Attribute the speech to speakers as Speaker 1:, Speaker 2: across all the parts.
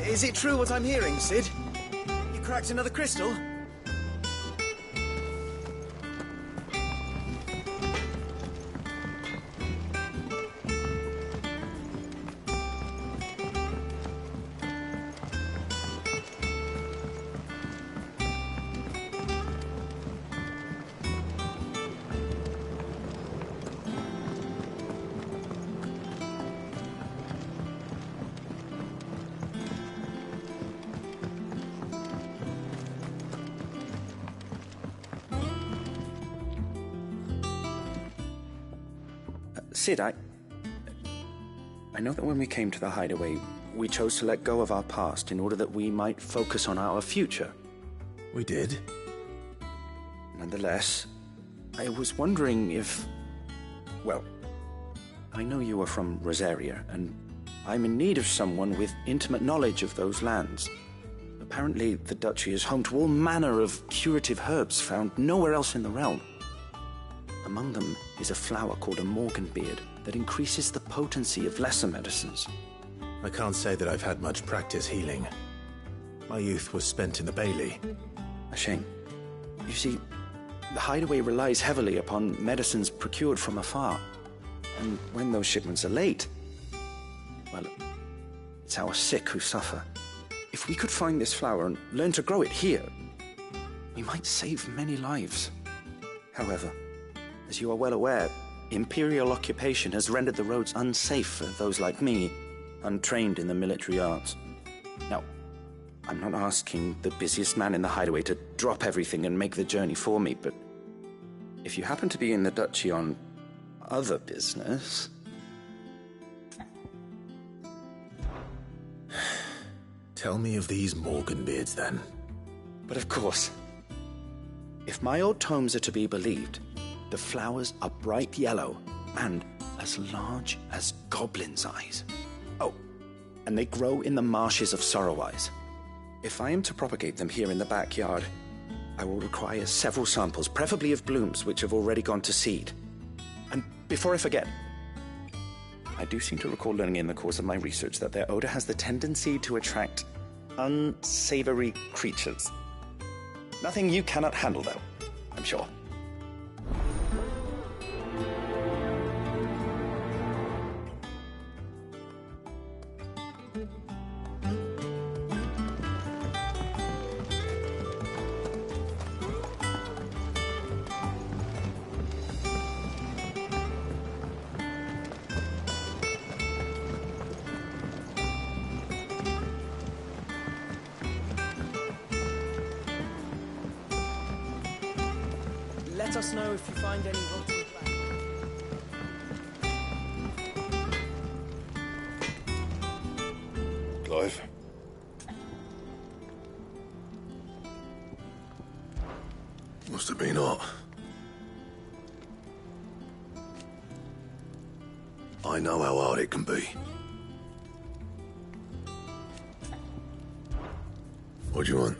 Speaker 1: Is it true what I'm hearing, Sid? You cracked another crystal?
Speaker 2: Sid, I know that when we came to the hideaway, we chose to let go of our past in order that we might focus on our future.
Speaker 3: We did.
Speaker 2: Nonetheless, I was wondering if... Well, I know you are from Rosaria, and I'm in need of someone with intimate knowledge of those lands. Apparently, the duchy is home to all manner of curative herbs found nowhere else in the realm. Among them is a flower called a morganbeard that increases the potency of lesser medicines.
Speaker 3: I can't say that I've had much practice healing. My youth was spent in the Bailey.
Speaker 2: A shame. You see, the hideaway relies heavily upon medicines procured from afar. And when those shipments are late, well, it's our sick who suffer. If we could find this flower and learn to grow it here, we might save many lives. However, as you are well aware, imperial occupation has rendered the roads unsafe for those like me, untrained in the military arts. Now, I'm not asking the busiest man in the hideaway to drop everything and make the journey for me, but if you happen to be in the duchy on other business...
Speaker 3: Tell me of these morganbeards, then.
Speaker 2: But of course, if my old tomes are to be believed, the flowers are bright yellow and as large as goblins' eyes. Oh, and they grow in the marshes of Sorrowise. If I am to propagate them here in the backyard, I will require several samples, preferably of blooms which have already gone to seed. And before I forget, I do seem to recall learning in the course of my research that their odor has the tendency to attract unsavory creatures. Nothing you cannot handle, though, I'm sure.
Speaker 1: Let us know if you find any rotten plants.
Speaker 4: Clive? Must have been hot. I know how hard it can be. What do you want?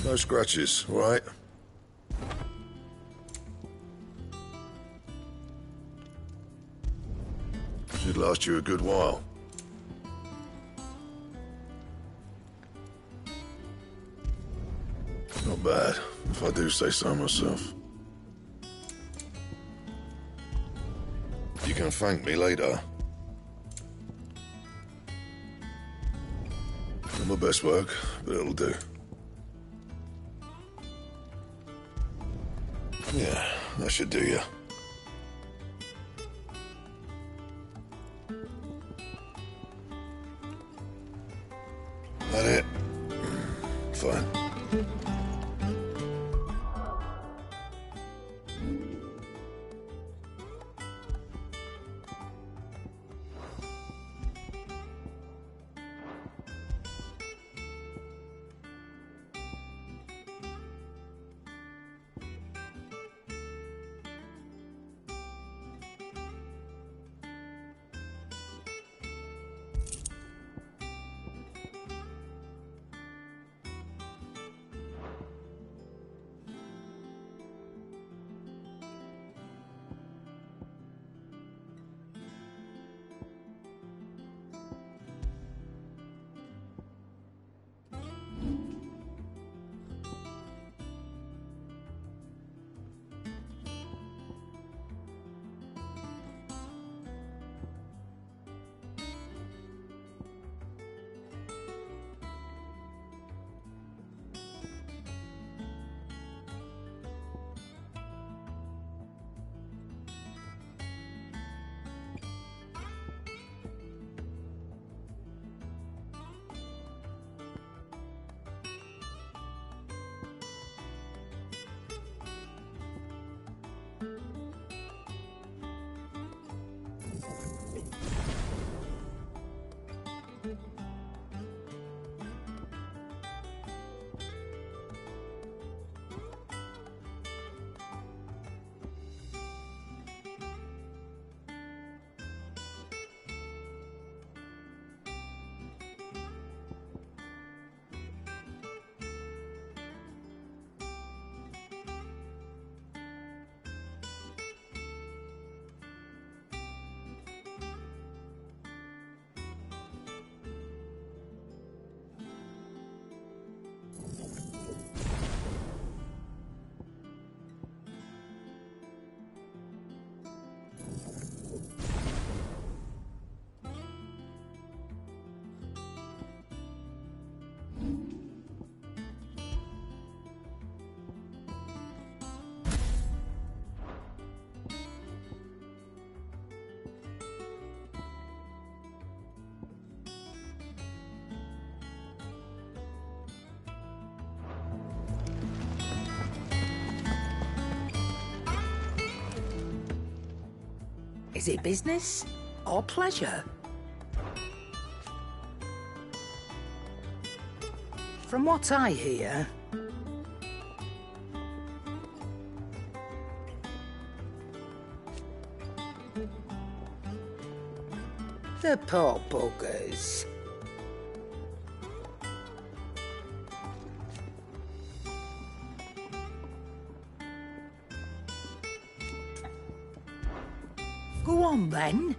Speaker 4: No scratches, all right? Should last you a good while. Not bad, if I do say so myself. You can thank me later. Not my best work, but it'll do. Yeah, that should do you. That it? Fine.
Speaker 5: Is it business or pleasure? From what I hear, the poor buggers. Go on then.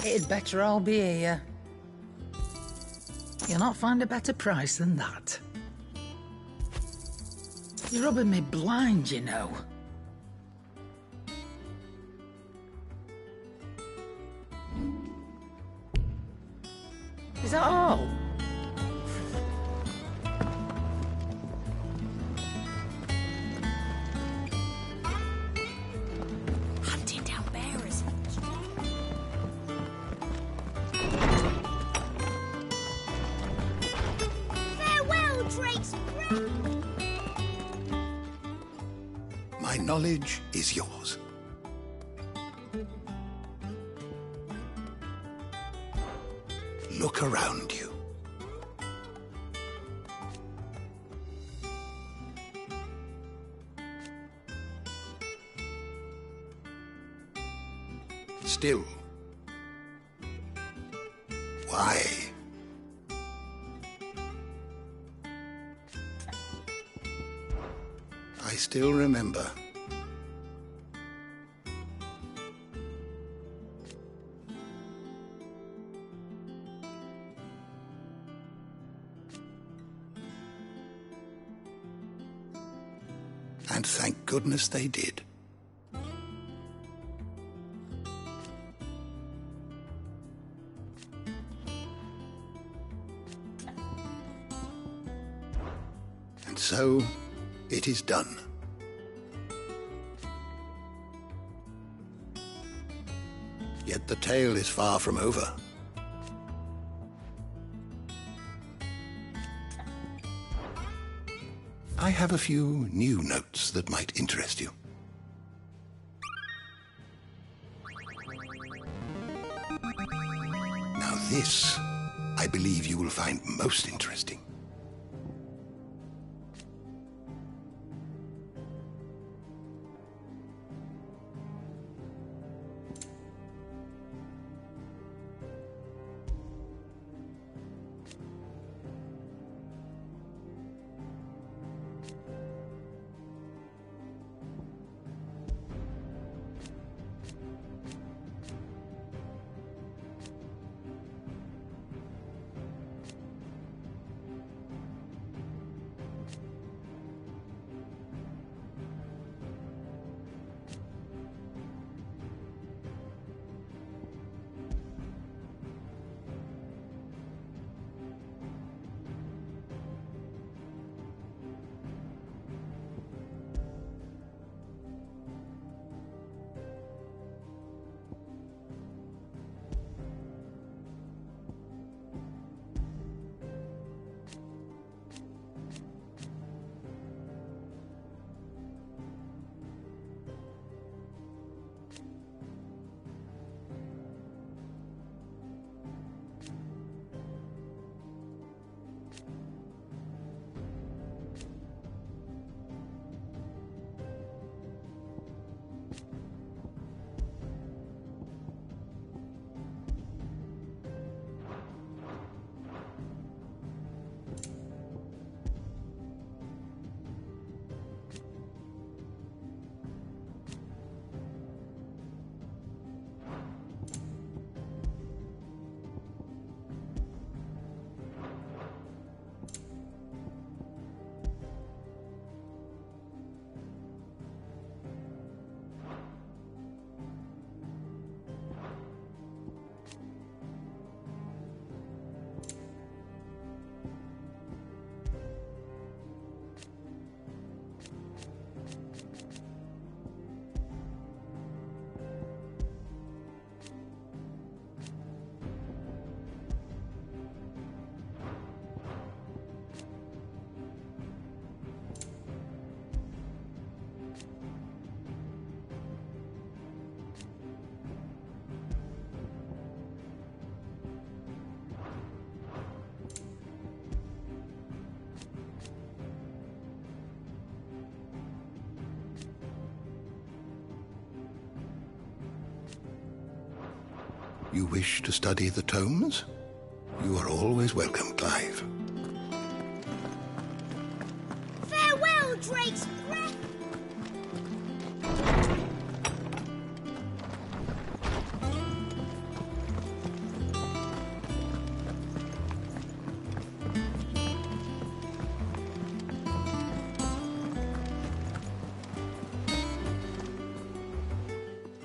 Speaker 5: It'd better all be here. You'll not find a better price than that. You're rubbing me blind, you know. Is that all?
Speaker 6: Hunting down bearers.
Speaker 7: My knowledge is yours. Look around you. Still. Why? I still remember. And thank goodness they did. And so, it is done. Yet the tale is far from over. I have a few new notes that might interest you. Now this, I believe you will find most interesting. You wish to study the tomes? You are always welcome, Clive.
Speaker 6: Farewell, Drake's breath!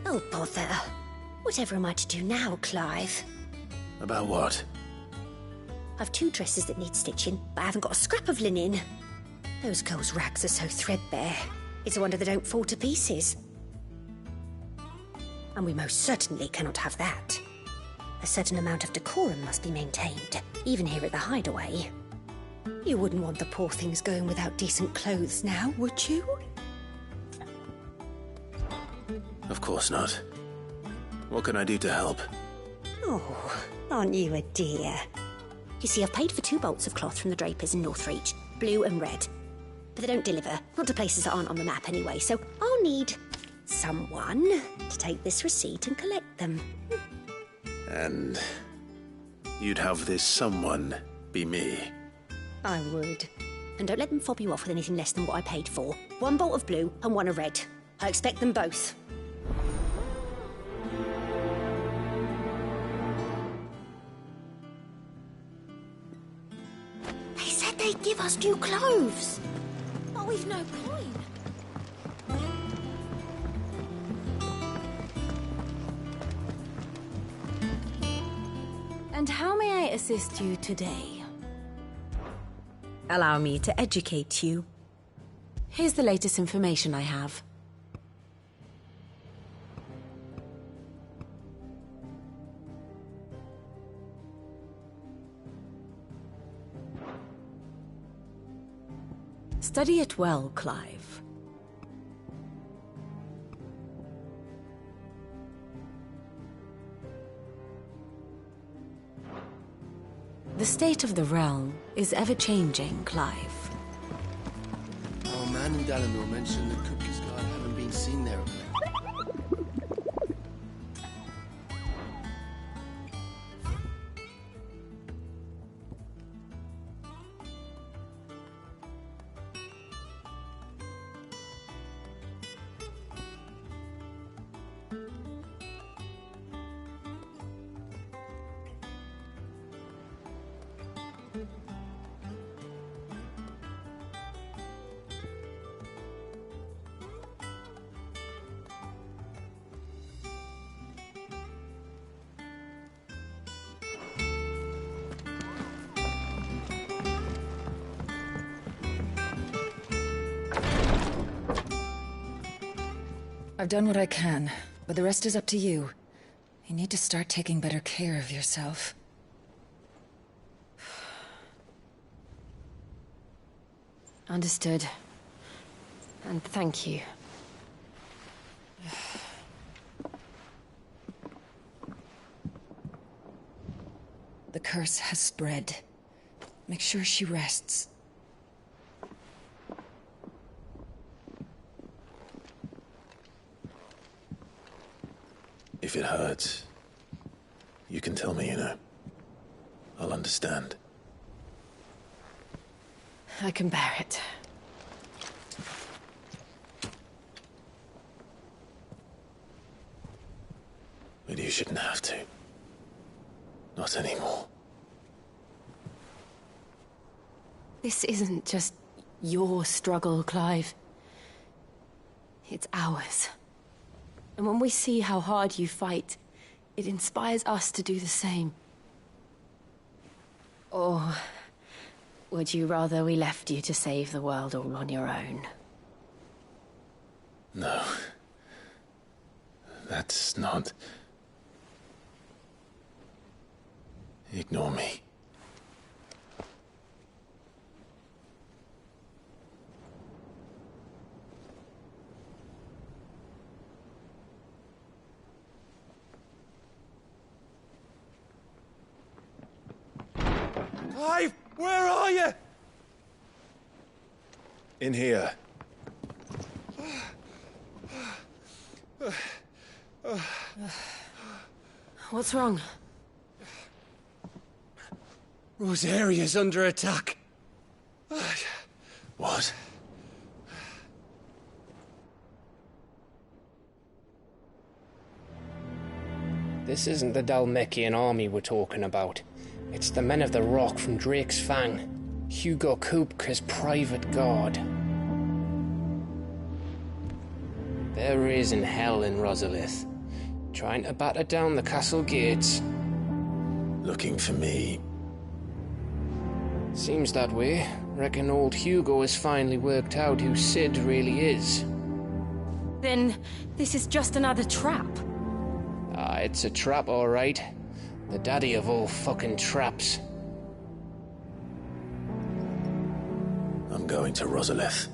Speaker 5: Oh, bother. Whatever am I to do now, Clive?
Speaker 3: About what?
Speaker 5: I've 2 dresses that need stitching, but I haven't got a scrap of linen. Those girls' rags are so threadbare. It's a wonder they don't fall to pieces. And we most certainly cannot have that. A certain amount of decorum must be maintained, even here at the hideaway. You wouldn't want the poor things going without decent clothes now, would you?
Speaker 3: Of course not. What can I do to help?
Speaker 5: Oh, aren't you a dear? You see, I've paid for 2 bolts of cloth from the drapers in Northreach, blue and red. But they don't deliver, not to places that aren't on the map anyway, so I'll need someone to take this receipt and collect them.
Speaker 3: And you'd have this someone be me?
Speaker 5: I would. And don't let them fob you off with anything less than what I paid for. 1 bolt of blue and 1 of red. I expect them both. They said they'd give us new clothes.
Speaker 6: But we've no coin.
Speaker 8: And how may I assist you today?
Speaker 9: Allow me to educate you.
Speaker 8: Here's the latest information I have. Study it well, Clive. The state of the realm is ever-changing, Clive.
Speaker 10: Our man in Dalinor mentioned that Cookie's guard haven't been seen there of late.
Speaker 11: I've done what I can, but the rest is up to you. You need to start taking better care of yourself.
Speaker 8: Understood. And thank you.
Speaker 11: The curse has spread. Make sure she rests.
Speaker 3: If it hurts, you can tell me, you know. I'll understand.
Speaker 8: I can bear it.
Speaker 3: But you shouldn't have to. Not anymore.
Speaker 8: This isn't just your struggle, Clive. It's ours. And when we see how hard you fight, it inspires us to do the same. Or would you rather we left you to save the world all on your own?
Speaker 3: No. That's not... Ignore me.
Speaker 1: Clive, where are you?
Speaker 3: In here.
Speaker 8: What's wrong?
Speaker 1: Rosaria's under attack.
Speaker 3: What?
Speaker 12: This isn't the Dalmekian army we're talking about. It's the men of the Rock from Drake's Fang. Hugo Kupka's private guard. They're raising hell in Rosalith, trying to batter down the castle gates.
Speaker 3: Looking for me?
Speaker 12: Seems that way. Reckon old Hugo has finally worked out who Sid really is.
Speaker 8: Then this is just another trap.
Speaker 12: Ah, it's a trap, all right. The daddy of all fucking traps.
Speaker 3: I'm going to Rosalith.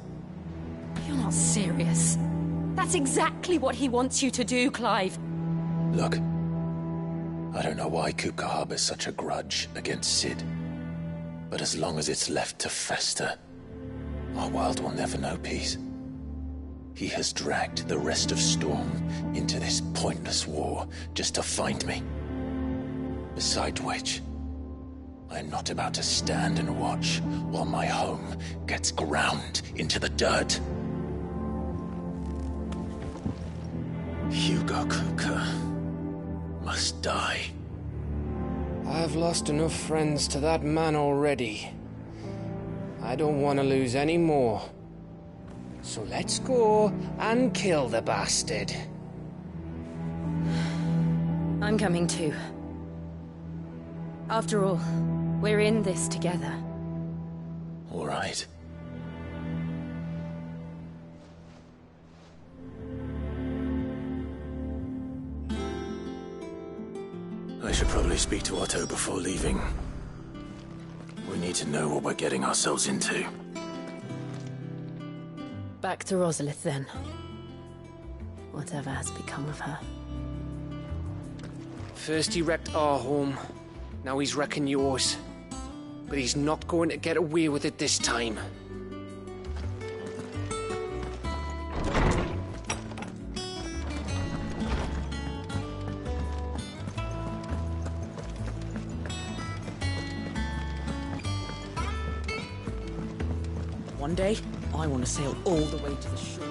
Speaker 8: You're not serious. That's exactly what he wants you to do, Clive.
Speaker 3: Look, I don't know why Kupka harbors such a grudge against Sid, but as long as it's left to fester, our world will never know peace. He has dragged the rest of Storm into this pointless war just to find me. Besides which, I am not about to stand and watch while my home gets ground into the dirt. Hugo Kupka must die.
Speaker 12: I've lost enough friends to that man already. I don't want to lose any more. So let's go and kill the bastard.
Speaker 8: I'm coming too. After all, we're in this together.
Speaker 3: All right. I should probably speak to Otto before leaving. We need to know what we're getting ourselves into.
Speaker 8: Back to Rosalith, then. Whatever has become of her.
Speaker 12: First he wrecked our home, now he's wrecking yours. But he's not going to get away with it this time.
Speaker 1: One day, I want to sail all the way to the shore.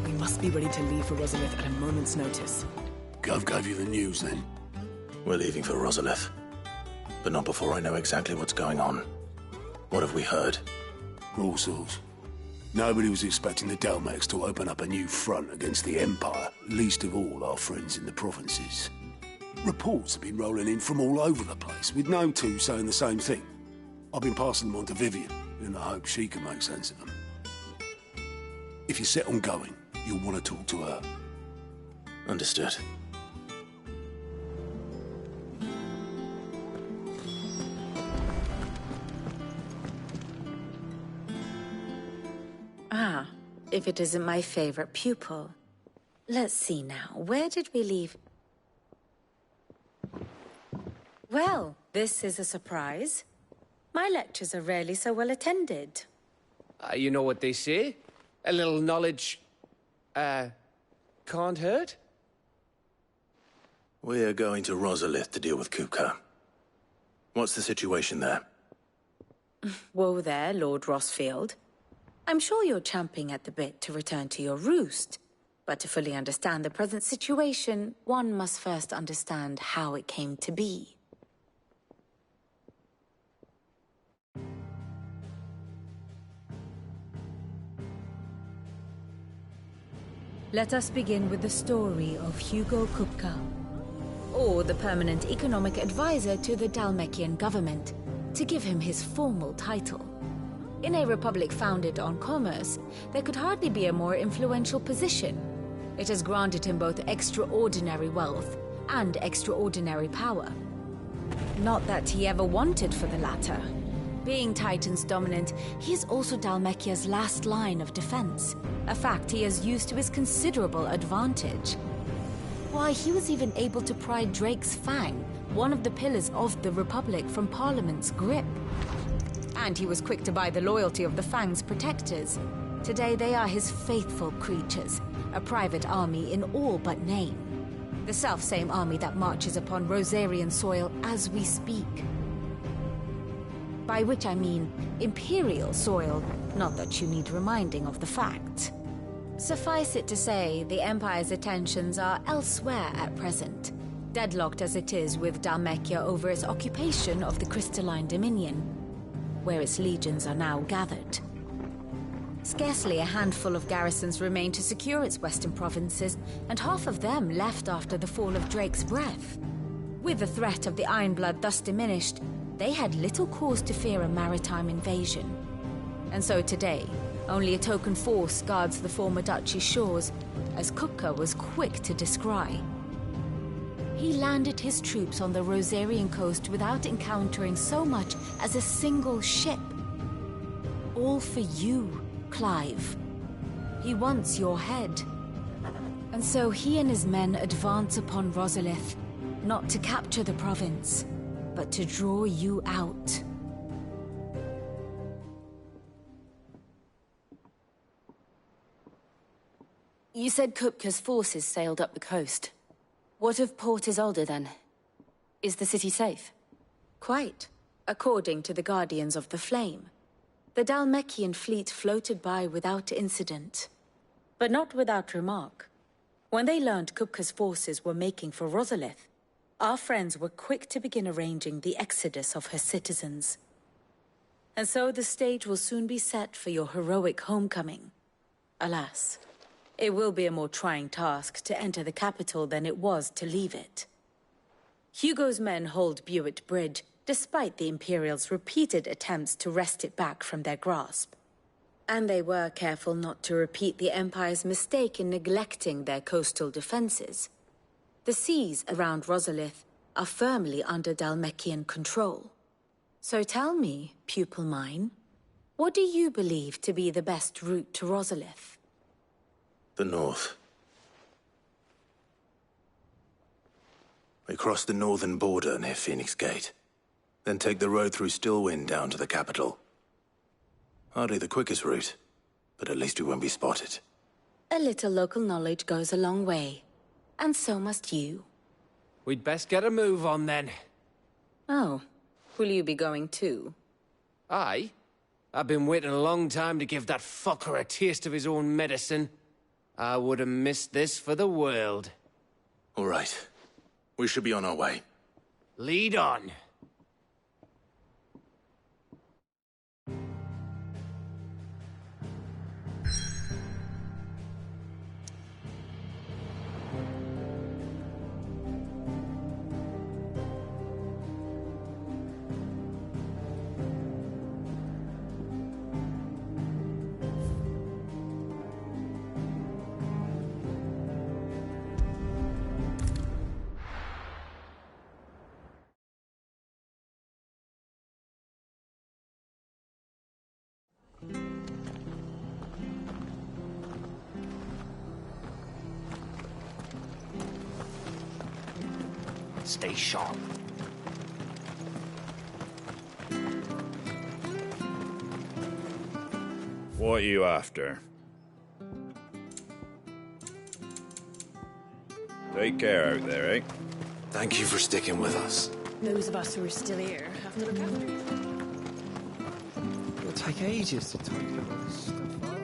Speaker 1: We must be ready to leave for Rosalith at a moment's notice.
Speaker 10: Gov gave you the news, then?
Speaker 3: We're leaving for Rosalith, but not before I know exactly what's going on. What have we heard?
Speaker 10: All sorts. Nobody was expecting the Dalmex to open up a new front against the Empire, least of all our friends in the provinces. Reports have been rolling in from all over the place, with no two saying the same thing. I've been passing them on to Vivian, in the hope she can make sense of them. If you're set on going, you'll want to talk to her.
Speaker 3: Understood.
Speaker 9: Ah, if it isn't my favorite pupil. Let's see now, where did we leave? Well, this is a surprise. My lectures are rarely so well attended.
Speaker 12: You know what they say? A little knowledge, can't hurt?
Speaker 3: We're going to Rosalith to deal with Kupka. What's the situation there?
Speaker 9: Whoa there, Lord Rossfield. I'm sure you're champing at the bit to return to your roost. But to fully understand the present situation, one must first understand how it came to be.
Speaker 13: Let us begin with the story of Hugo Kupka,
Speaker 9: Or the permanent economic advisor to the Dalmekian government, to give him his formal title. In a republic founded on commerce, there could hardly be a more influential position. It has granted him both extraordinary wealth and extraordinary power. Not that he ever wanted for the latter. Being Titan's dominant, he is also Dalmekia's last line of defense, a fact he has used to his considerable advantage. Why, he was even able to pry Drake's Fang, one of the pillars of the Republic, from Parliament's grip. And he was quick to buy the loyalty of the Fang's protectors. Today they are his faithful creatures, a private army in all but name. The self-same army that marches upon Rosarian soil as we speak. By which I mean Imperial soil, not that you need reminding of the fact. Suffice it to say, the Empire's attentions are elsewhere at present, deadlocked as it is with Dalmekia over its occupation of the Crystalline Dominion, where its legions are now gathered. Scarcely a handful of garrisons remain to secure its western provinces, and half of them left after the fall of Drake's Breath. With the threat of the Ironblood thus diminished, they had little cause to fear a maritime invasion. And so today, only a token force guards the former duchy's shores, as Kupka was quick to descry. He landed his troops on the Rosarian coast without encountering so much as a single ship. All for you, Clive. He wants your head. And so he and his men advance upon Rosalith, not to capture the province, but to draw you out.
Speaker 8: You said Kupka's forces sailed up the coast. What of Port Isolde, then? Is the city safe?
Speaker 9: Quite, according to the Guardians of the Flame. The Dhalmekian fleet floated by without incident. But not without remark. When they learned Kupka's forces were making for Rosalith, our friends were quick to begin arranging the exodus of her citizens. And so the stage will soon be set for your heroic homecoming. Alas, it will be a more trying task to enter the capital than it was to leave it. Hugo's men hold Buet Bridge, despite the Imperials' repeated attempts to wrest it back from their grasp. And they were careful not to repeat the Empire's mistake in neglecting their coastal defenses. The seas around Rosalith are firmly under Dhalmekian control. So tell me, pupil mine, what do you believe to be the best route to Rosalith?
Speaker 3: The north. We cross the northern border near Phoenix Gate, then take the road through Stillwind down to the capital. Hardly the quickest route, but at least we won't be spotted.
Speaker 9: A little local knowledge goes a long way, and so must you.
Speaker 12: We'd best get a move on then.
Speaker 9: Oh, will you be going too?
Speaker 12: Aye. I've been waiting a long time to give that fucker a taste of his own medicine. I would have missed this for the world.
Speaker 3: All right. We should be on our way.
Speaker 12: Lead on.
Speaker 10: Stay sharp.
Speaker 14: What are you after? Take care out there, eh?
Speaker 3: Thank you for sticking with us.
Speaker 6: Those of us who are still here have to look after you.
Speaker 1: It'll take ages to tidy all this stuff up.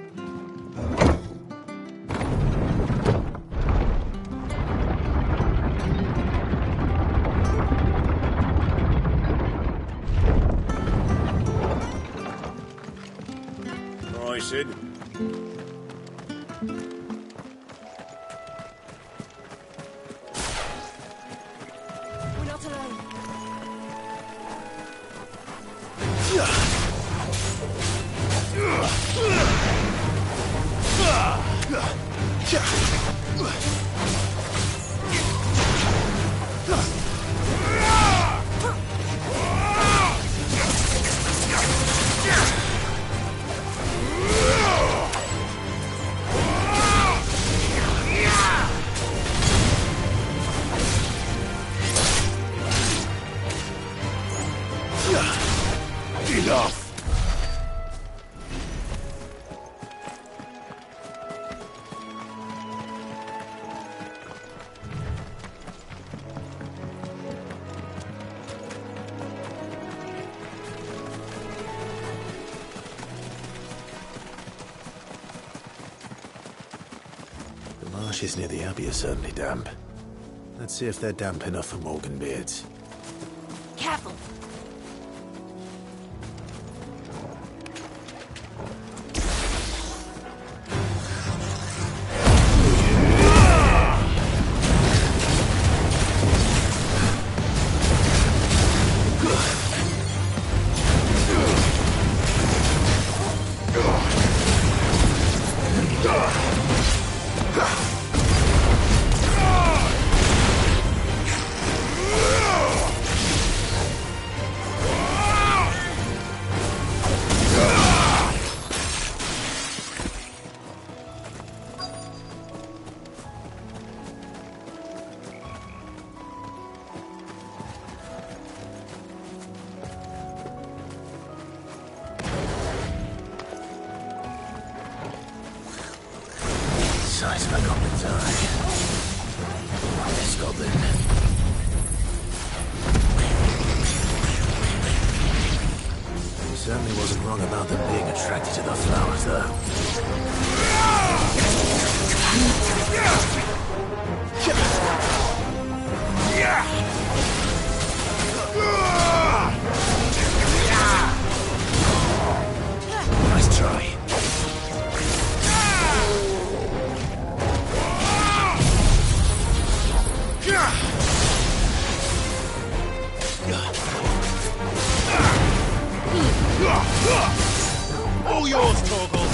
Speaker 14: Sid.
Speaker 6: We're not alone.
Speaker 3: The marshes near the Abbey are certainly damp. Let's see if they're damp enough for morganbeards.
Speaker 6: Careful.
Speaker 3: a goblin's eye. This goblin. He certainly wasn't wrong about them being attracted to the flowers, though. Nice try. All yours, Torgal.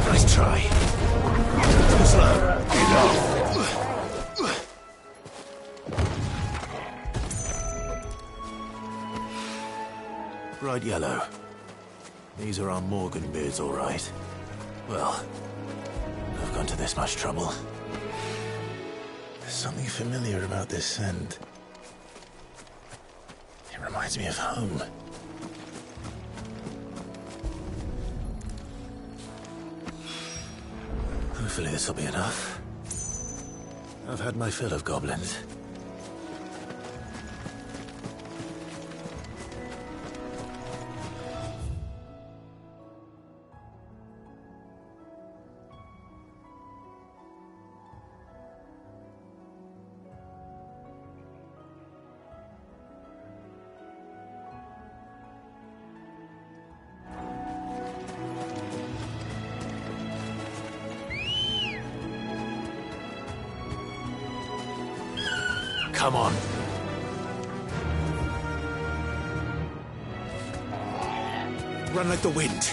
Speaker 3: Nice try. Too slow. Bright yellow. These are our morganbeards, all right. Well, I've gone to this much trouble. There's something familiar about this scent. It reminds me of home. Hopefully this will be enough. I've had my fill of goblins.
Speaker 10: Come on.
Speaker 1: Run like the wind.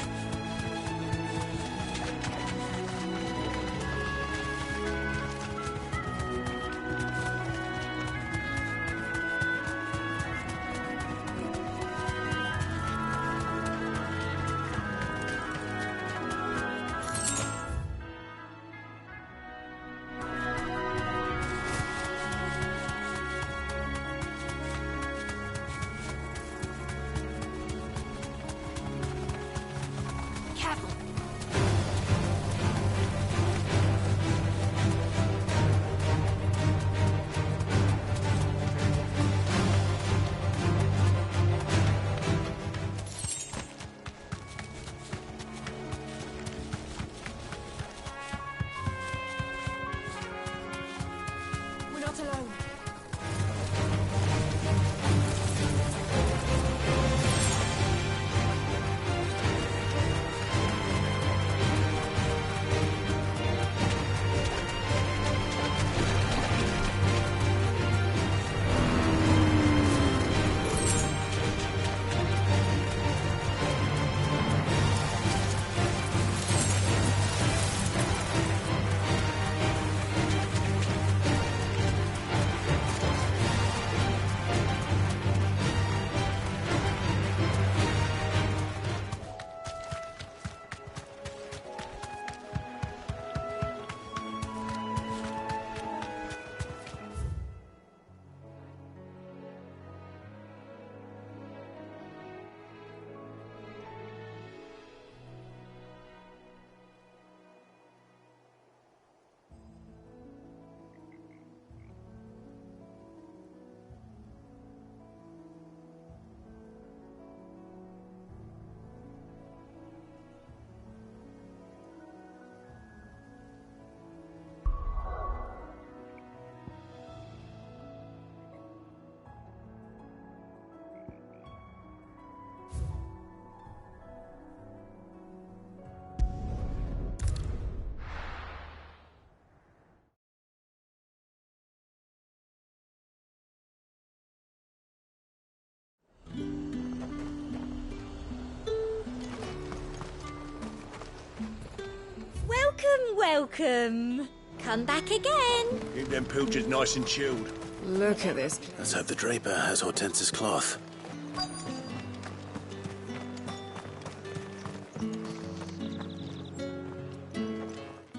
Speaker 5: Welcome. Come back again.
Speaker 10: Keep them pilchards nice and chilled.
Speaker 8: Look at this.
Speaker 2: Let's hope the draper has Hortense's cloth.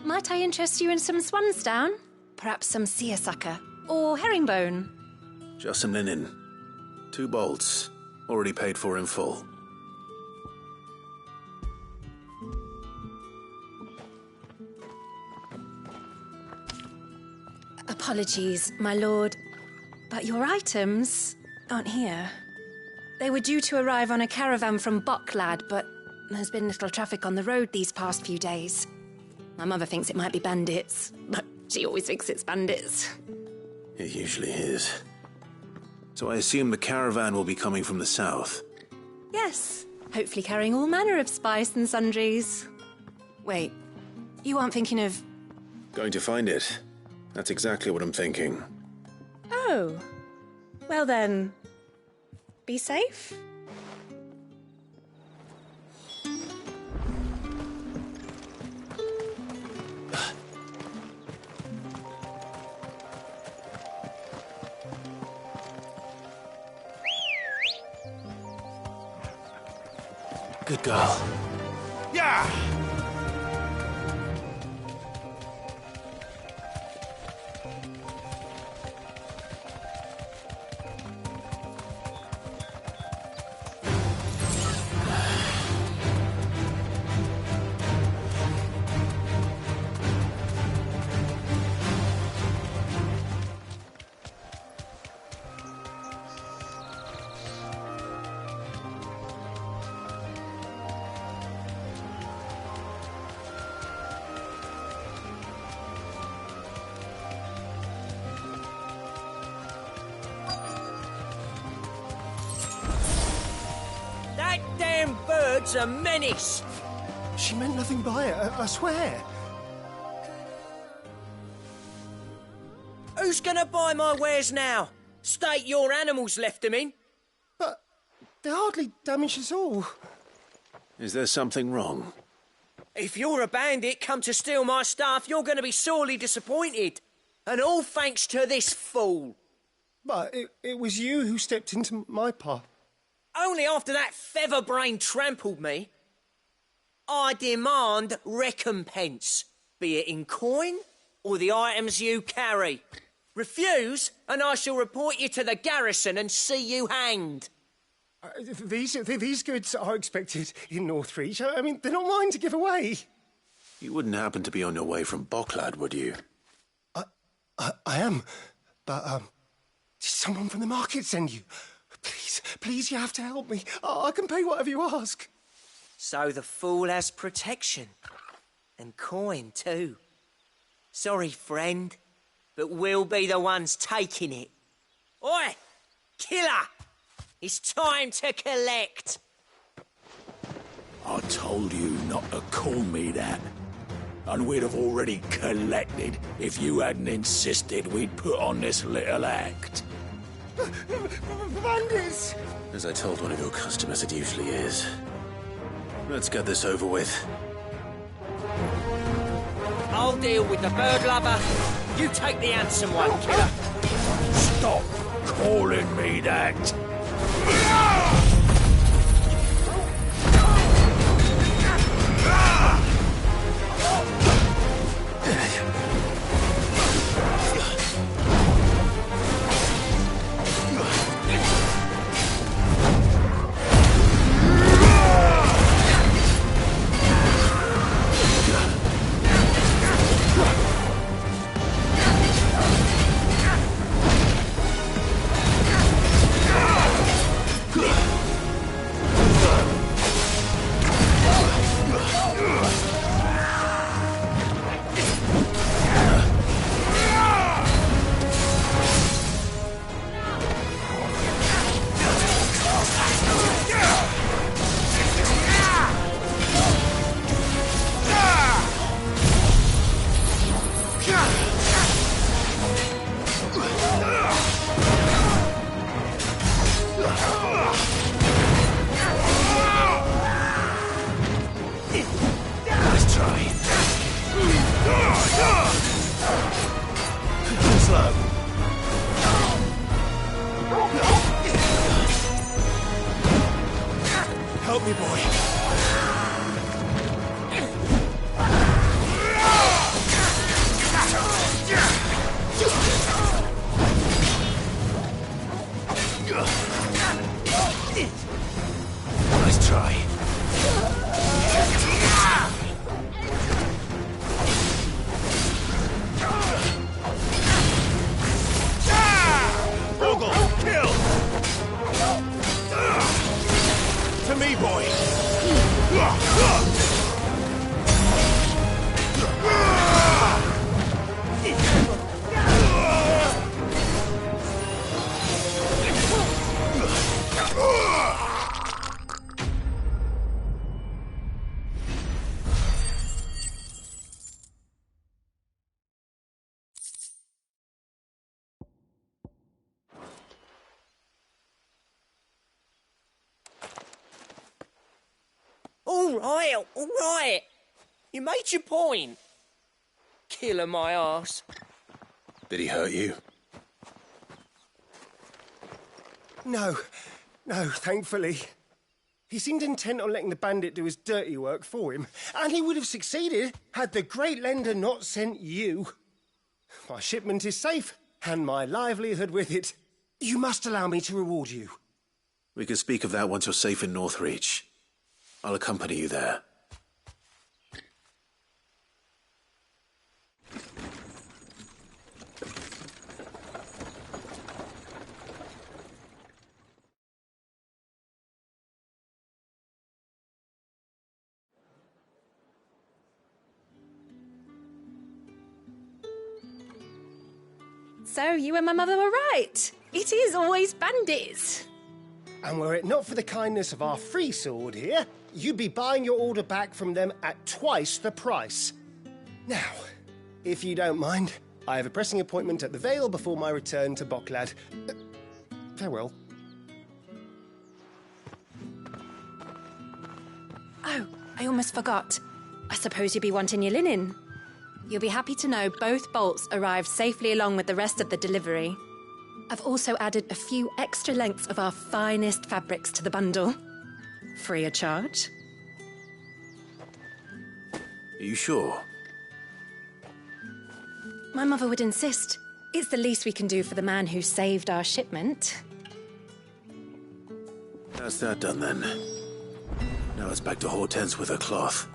Speaker 8: Might I interest you in some swansdown? Perhaps some seersucker? Or herringbone?
Speaker 2: Just some linen. 2 bolts. Already paid for in full.
Speaker 8: Apologies, my lord, but your items aren't here. They were due to arrive on a caravan from Bucklad, but there's been little traffic on the road these past few days. My mother thinks it might be bandits, but she always thinks it's bandits.
Speaker 2: It usually is. So I assume the caravan will be coming from the south?
Speaker 8: Yes, hopefully carrying all manner of spice and sundries. Wait, you aren't thinking of...
Speaker 2: Going to find it. That's exactly what I'm thinking.
Speaker 8: Oh. Well then, be safe.
Speaker 2: Good girl.
Speaker 10: Yeah!
Speaker 15: Bird's a menace.
Speaker 1: She meant nothing by it, I swear.
Speaker 15: Who's gonna buy my wares now? State your animals left them in.
Speaker 16: But they hardly damaged us all.
Speaker 10: Is there something wrong?
Speaker 15: If you're a bandit come to steal my stuff, you're going to be sorely disappointed. And all thanks to this fool.
Speaker 16: But it was you who stepped into my path.
Speaker 15: Only after that feather-brain trampled me. I demand recompense, be it in coin or the items you carry. Refuse, and I shall report you to the garrison and see you hanged.
Speaker 16: These goods are expected in Northreach. I mean, they're not mine to give away.
Speaker 10: You wouldn't happen to be on your way from Bocklad, would you?
Speaker 16: I am, but did someone from the market send you? Please, you have to help me. I can pay whatever you ask.
Speaker 15: So the fool has protection. And coin, too. Sorry, friend, but we'll be the ones taking it. Oi! Killer! It's time to collect.
Speaker 10: I told you not to call me that. And we'd have already collected if you hadn't insisted we'd put on this little act.
Speaker 16: Bandits!
Speaker 3: As I told one of your customers, it usually is. Let's get this over with.
Speaker 15: I'll deal with the bird lover. You take the handsome one, killer.
Speaker 10: Stop calling me that.
Speaker 16: Help me, boy.
Speaker 10: Nice try.
Speaker 16: To me, boy.
Speaker 15: All right. You made your point. Killer my arse.
Speaker 3: Did he hurt you?
Speaker 16: No, thankfully. He seemed intent on letting the bandit do his dirty work for him, and he would have succeeded had the great lender not sent you. My shipment is safe, and my livelihood with it. You must allow me to reward you.
Speaker 10: We can speak of that once you're safe in Northreach. I'll accompany you there.
Speaker 6: So, you and my mother were right. It is always bandits.
Speaker 16: And were it not for the kindness of our free sword here, you'd be buying your order back from them at twice the price. Now, if you don't mind, I have a pressing appointment at the Vale before my return to Bocklad. Farewell.
Speaker 6: Oh, I almost forgot. I suppose you'll be wanting your linen. You'll be happy to know both bolts arrived safely along with the rest of the delivery. I've also added a few extra lengths of our finest fabrics to the bundle. Free of charge.
Speaker 10: Are you sure?
Speaker 6: My mother would insist. It's the least we can do for the man who saved our shipment.
Speaker 10: That's that done then. Now it's back to Hortense with her cloth.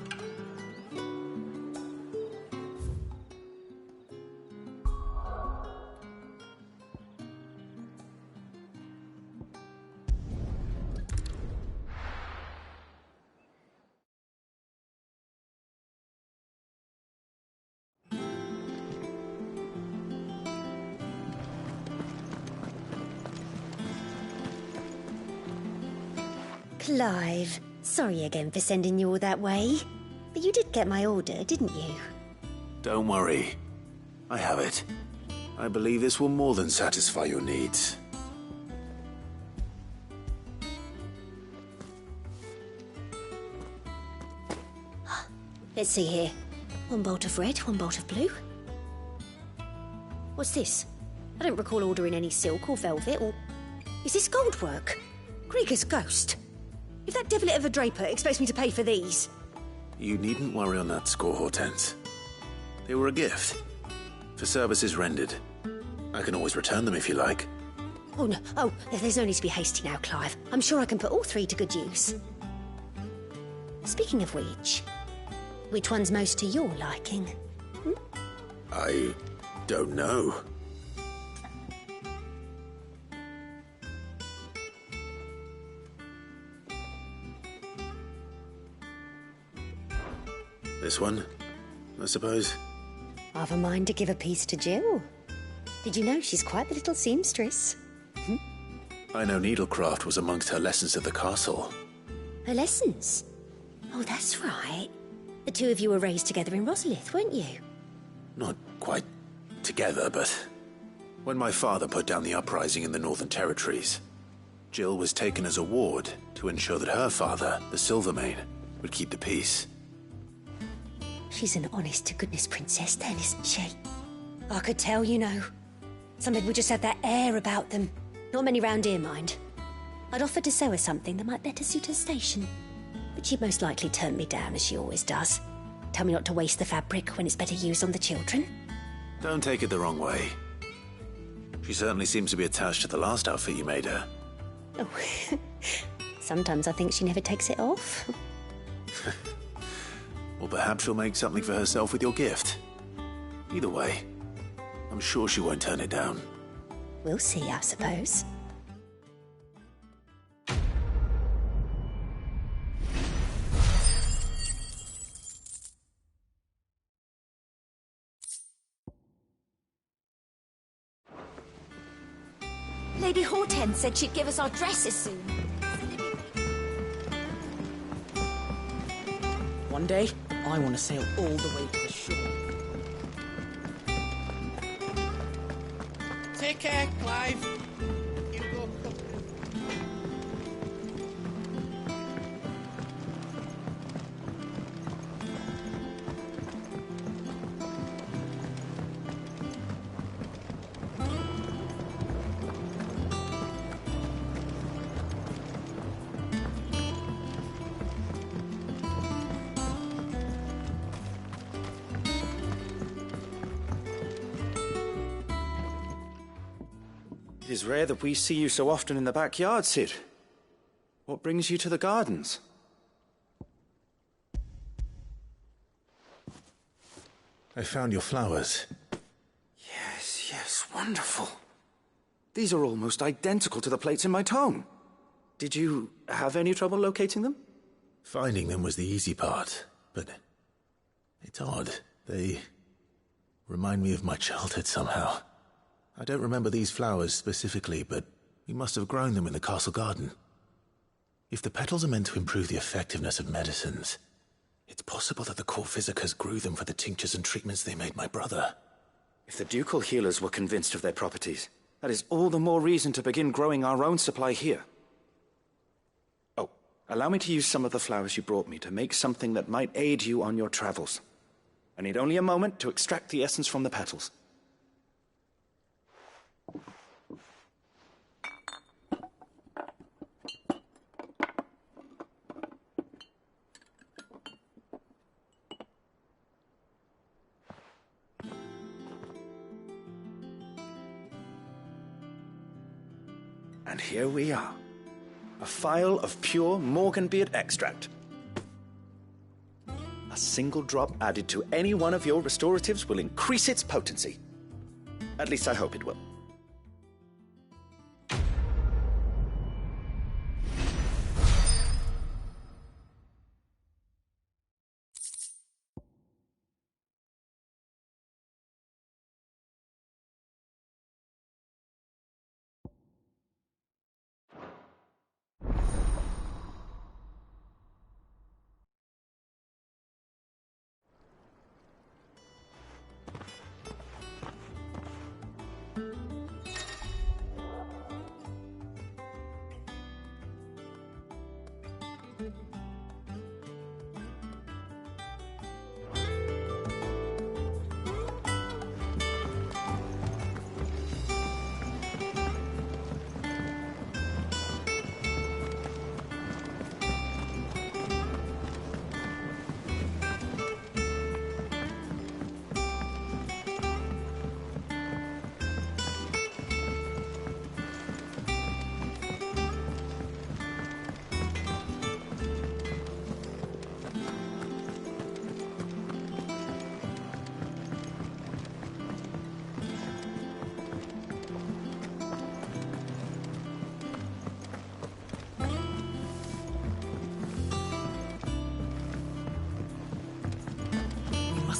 Speaker 5: Clive, sorry again for sending you all that way. But you did get my order, didn't you?
Speaker 10: Don't worry. I have it. I believe this will more than satisfy your needs.
Speaker 5: Let's see here. One bolt of red, one bolt of blue. What's this? I don't recall ordering any silk or velvet or... Is this gold work? Krieger's ghost. If that devilit of a draper expects me to pay for these...
Speaker 10: You needn't worry on that score, Hortense. They were a gift. For services rendered. I can always return them if you like.
Speaker 5: Oh, no. Oh, there's no need to be hasty now, Clive. I'm sure I can put all three to good use. Speaking of which one's most to your liking?
Speaker 10: I don't know. This one, I suppose.
Speaker 5: I've a mind to give a piece to Jill. Did you know she's quite the little seamstress?
Speaker 10: I know needlecraft was amongst her lessons at the castle.
Speaker 5: Her lessons? Oh, that's right. The two of you were raised together in Rosaria, weren't you?
Speaker 10: Not quite together, but when my father put down the uprising in the Northern Territories, Jill was taken as a ward to ensure that her father, the Silvermane, would keep the peace.
Speaker 5: She's an honest-to-goodness princess then, isn't she? I could tell, you know. Some people just have that air about them. Not many round here, mind. I'd offered to sew her something that might better suit her station. But she'd most likely turn me down, as she always does. Tell me not to waste the fabric when it's better used on the children.
Speaker 10: Don't take it the wrong way. She certainly seems to be attached to the last outfit you made her.
Speaker 5: Oh, sometimes I think she never takes it off.
Speaker 10: Or perhaps she'll make something for herself with your gift. Either way, I'm sure she won't turn it down.
Speaker 5: We'll see, I suppose.
Speaker 9: Lady Hortense said she'd give us our dresses soon.
Speaker 1: One day, I want to sail all the way to the shore.
Speaker 12: Take care, Clive.
Speaker 2: It is rare that we see you so often in the backyard, Sid. What brings you to the gardens?
Speaker 10: I found your flowers.
Speaker 2: Yes, wonderful. These are almost identical to the plates in my tome. Did you have any trouble locating them?
Speaker 10: Finding them was the easy part, but it's odd. They remind me of my childhood somehow. I don't remember these flowers specifically, but we must have grown them in the castle garden. If the petals are meant to improve the effectiveness of medicines, it's possible that the court physicers grew them for the tinctures and treatments they made my brother.
Speaker 2: If the ducal healers were convinced of their properties, that is all the more reason to begin growing our own supply here. Oh, allow me to use some of the flowers you brought me to make something that might aid you on your travels. I need only a moment to extract the essence from the petals. And here we are. A phial of pure morganbeard extract. A single drop added to any one of your restoratives will increase its potency. At least I hope it will.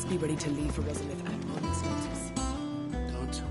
Speaker 17: Be ready to leave for Resolute at moment's notice.
Speaker 10: Don't.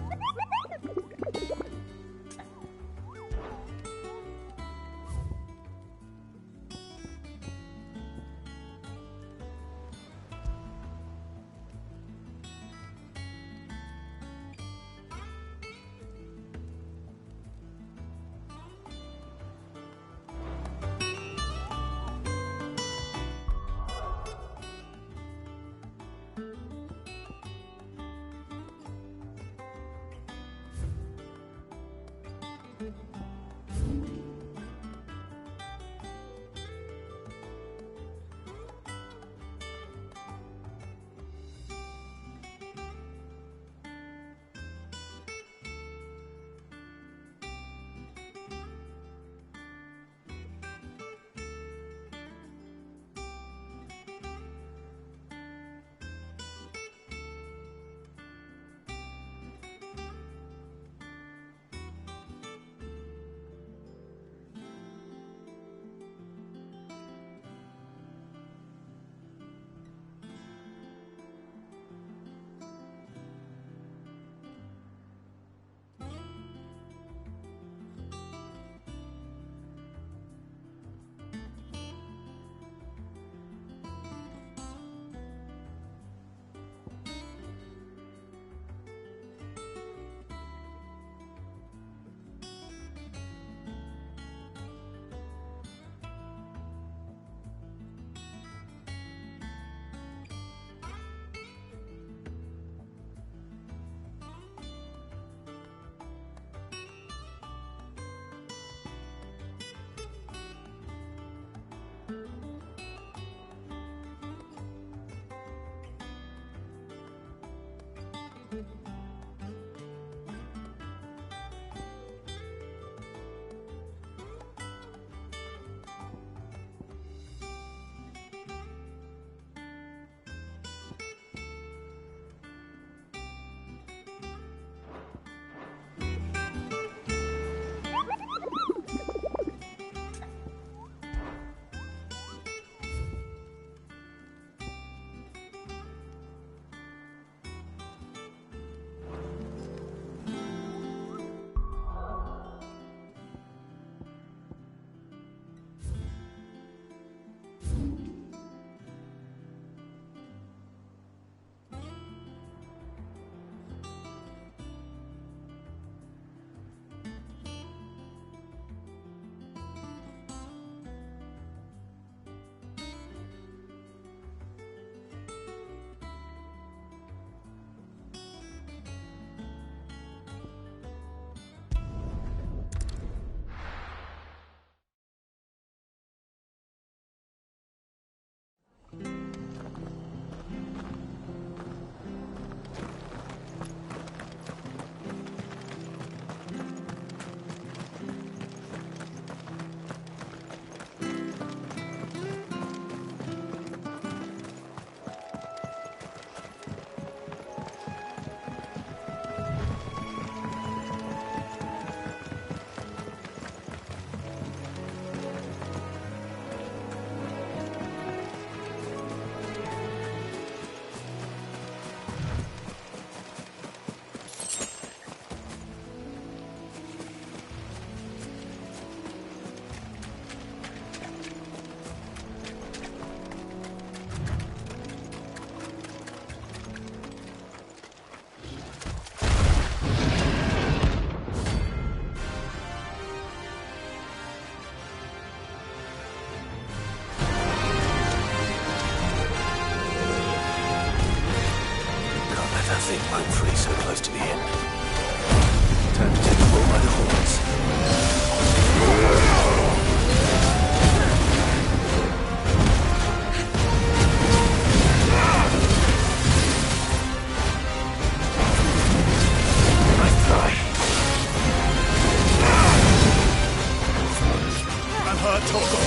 Speaker 10: think I'm free so close to the end. Time to take the bull by the horns. Nice try. I'm hurt, Torgo.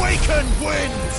Speaker 10: Waken winds!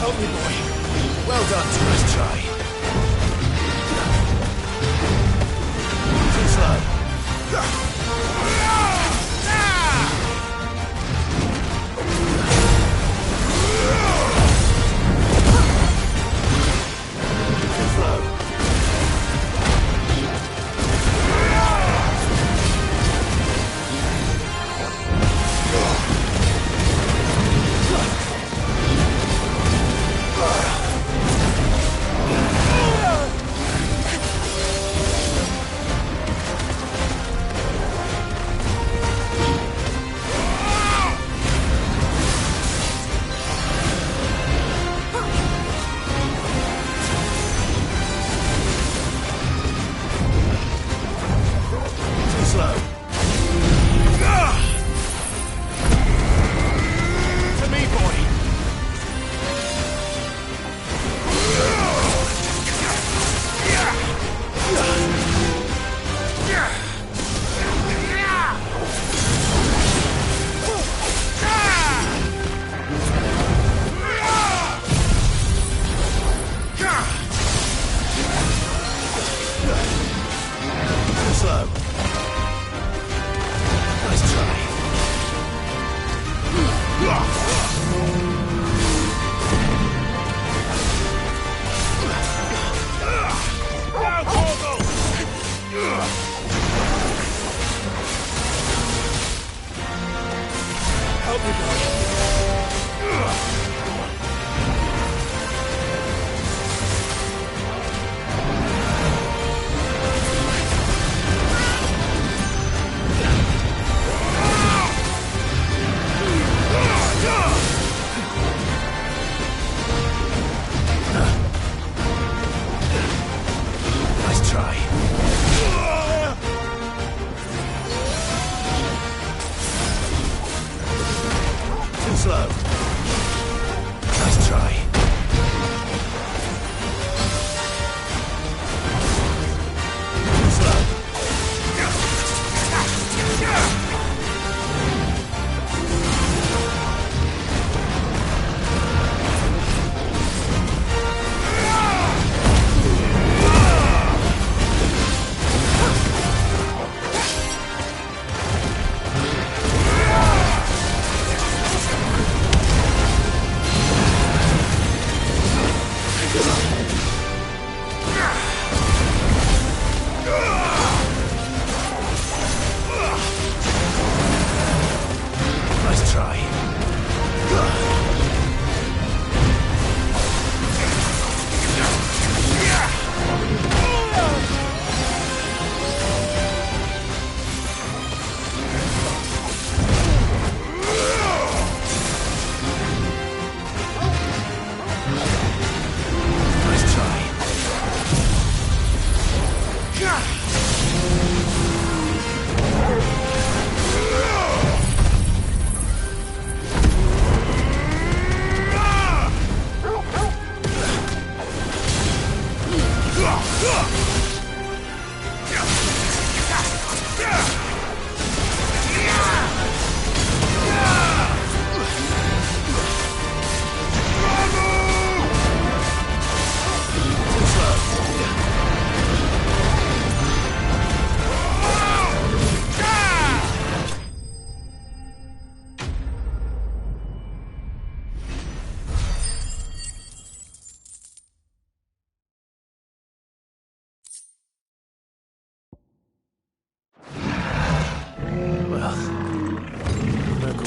Speaker 10: Help me, boy. Well done, first try. Too slow.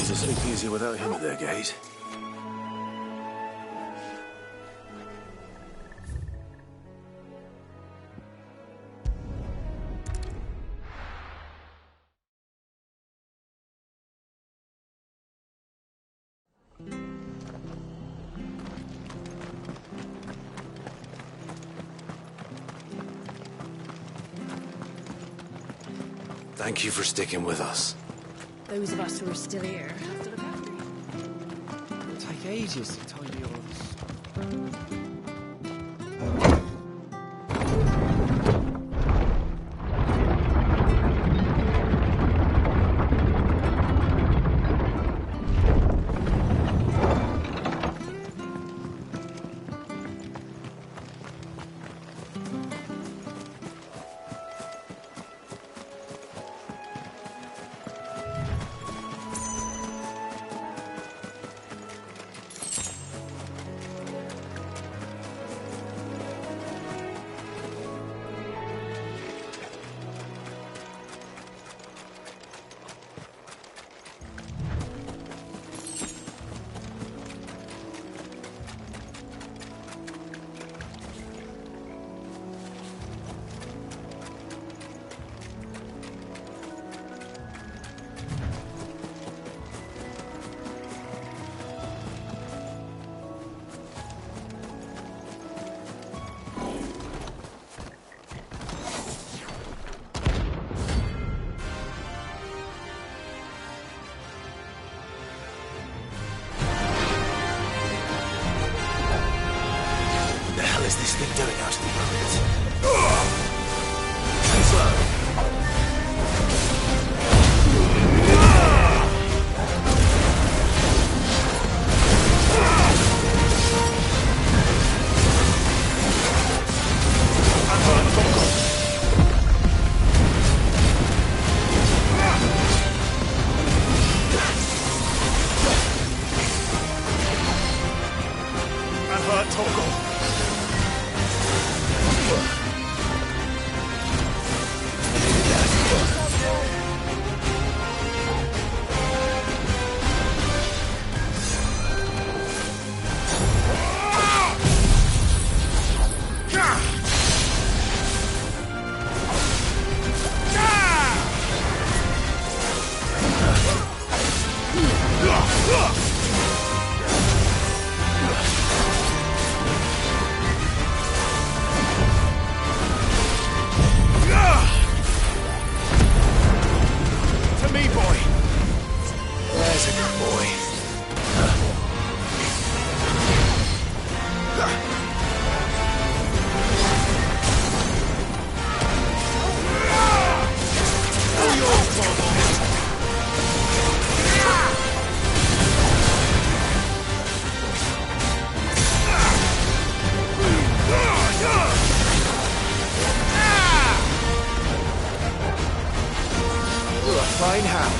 Speaker 10: to sleep easier without him at their gate. Thank you for sticking with us.
Speaker 13: Those of us who are still here have to look after you.
Speaker 1: It'll take ages to tidy all of this.
Speaker 10: What is this thing doing out of the moment? Too slow.
Speaker 1: Fine hound.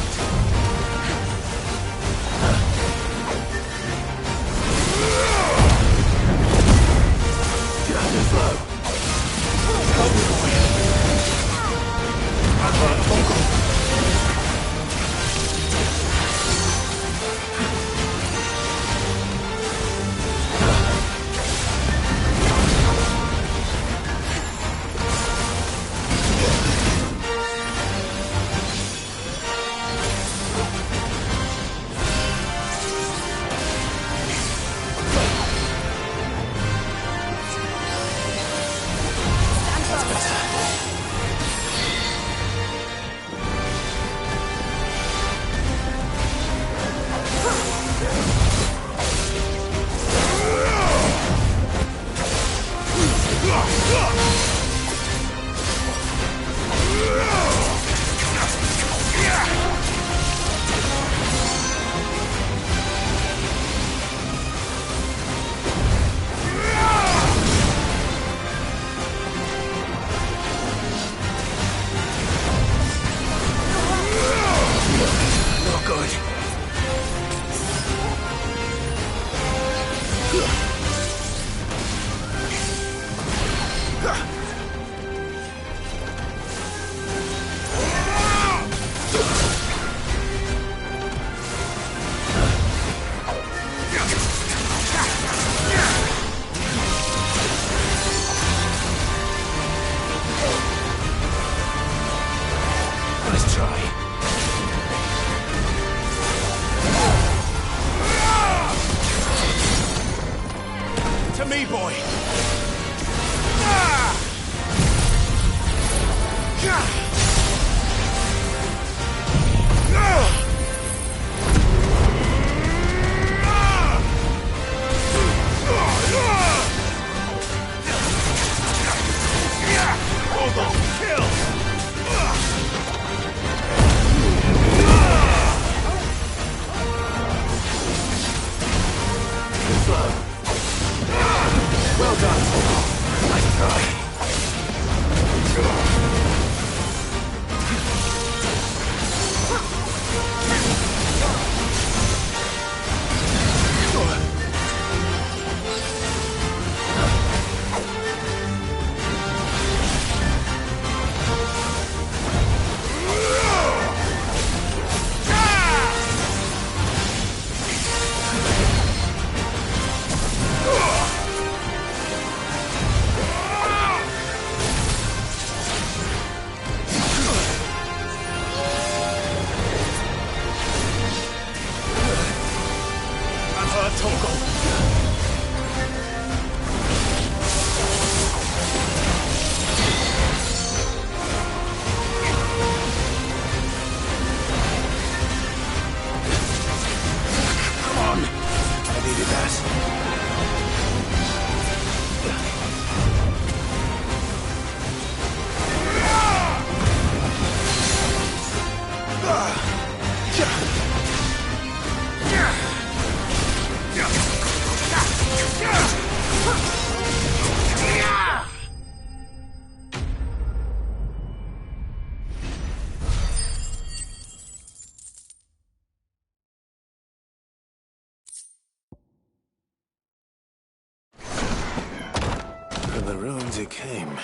Speaker 3: ruins it came,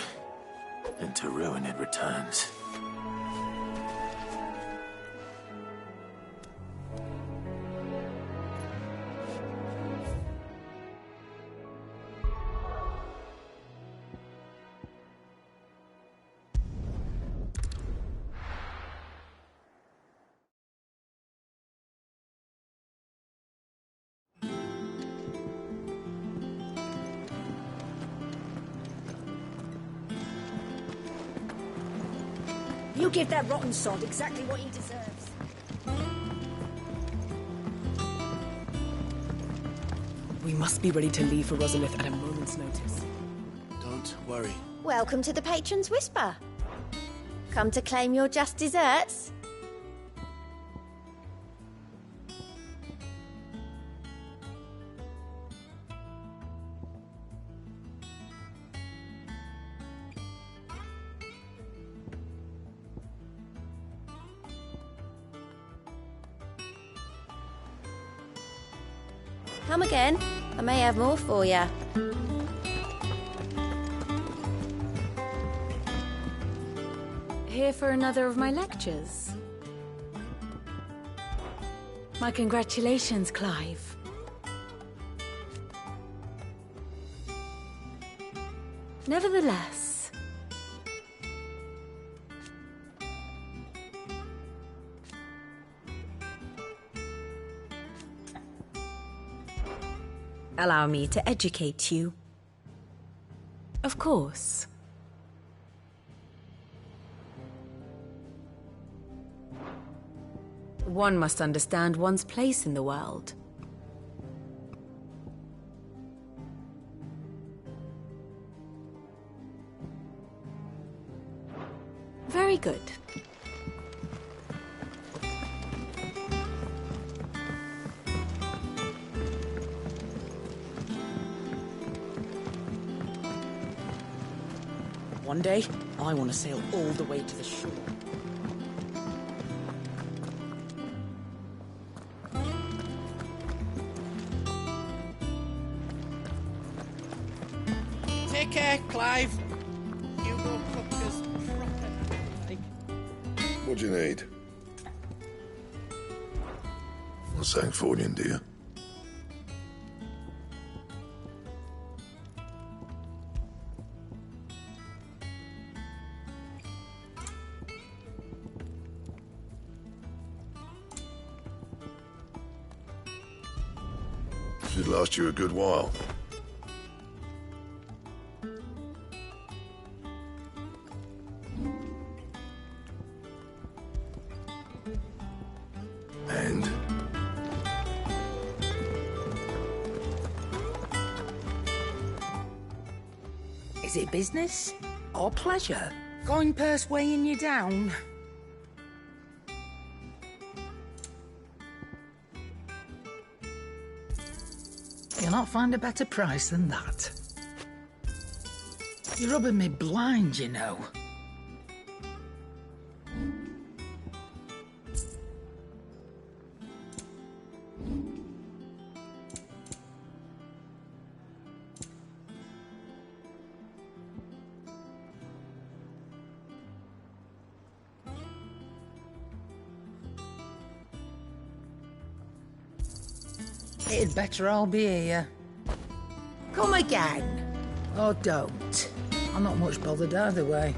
Speaker 3: and to ruin it returns.
Speaker 18: You give that rotten sod exactly what he deserves.
Speaker 17: We must be ready to leave for Rosalith at a moment's notice.
Speaker 10: Don't worry.
Speaker 5: Welcome to the Patron's Whisper. Come to claim your just desserts? Come again. I may have more for you.
Speaker 9: Here for another of my lectures. My congratulations, Clive. Nevertheless,
Speaker 18: allow me to educate you.
Speaker 9: Of course. One must understand one's place in the world. Very good.
Speaker 17: One day, I want to sail all the way to the shore.
Speaker 12: Take care, Clive. Hugo Cook's proper.
Speaker 4: What do you need? A Sancfordian, do you? Should last you a good while. And?
Speaker 19: Is it business or pleasure? Going purse weighing you down? You'll not find a better price than that. You're rubbing me blind, you know. It'd better all be here. Come again. Or don't. I'm not much bothered either way.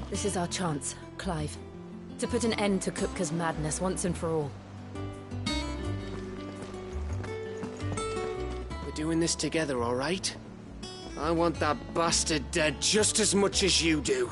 Speaker 8: This is our chance, Clive. To put an end to Kupka's madness once and for all.
Speaker 12: We're doing this together, all right? I want that bastard dead just as much as you do.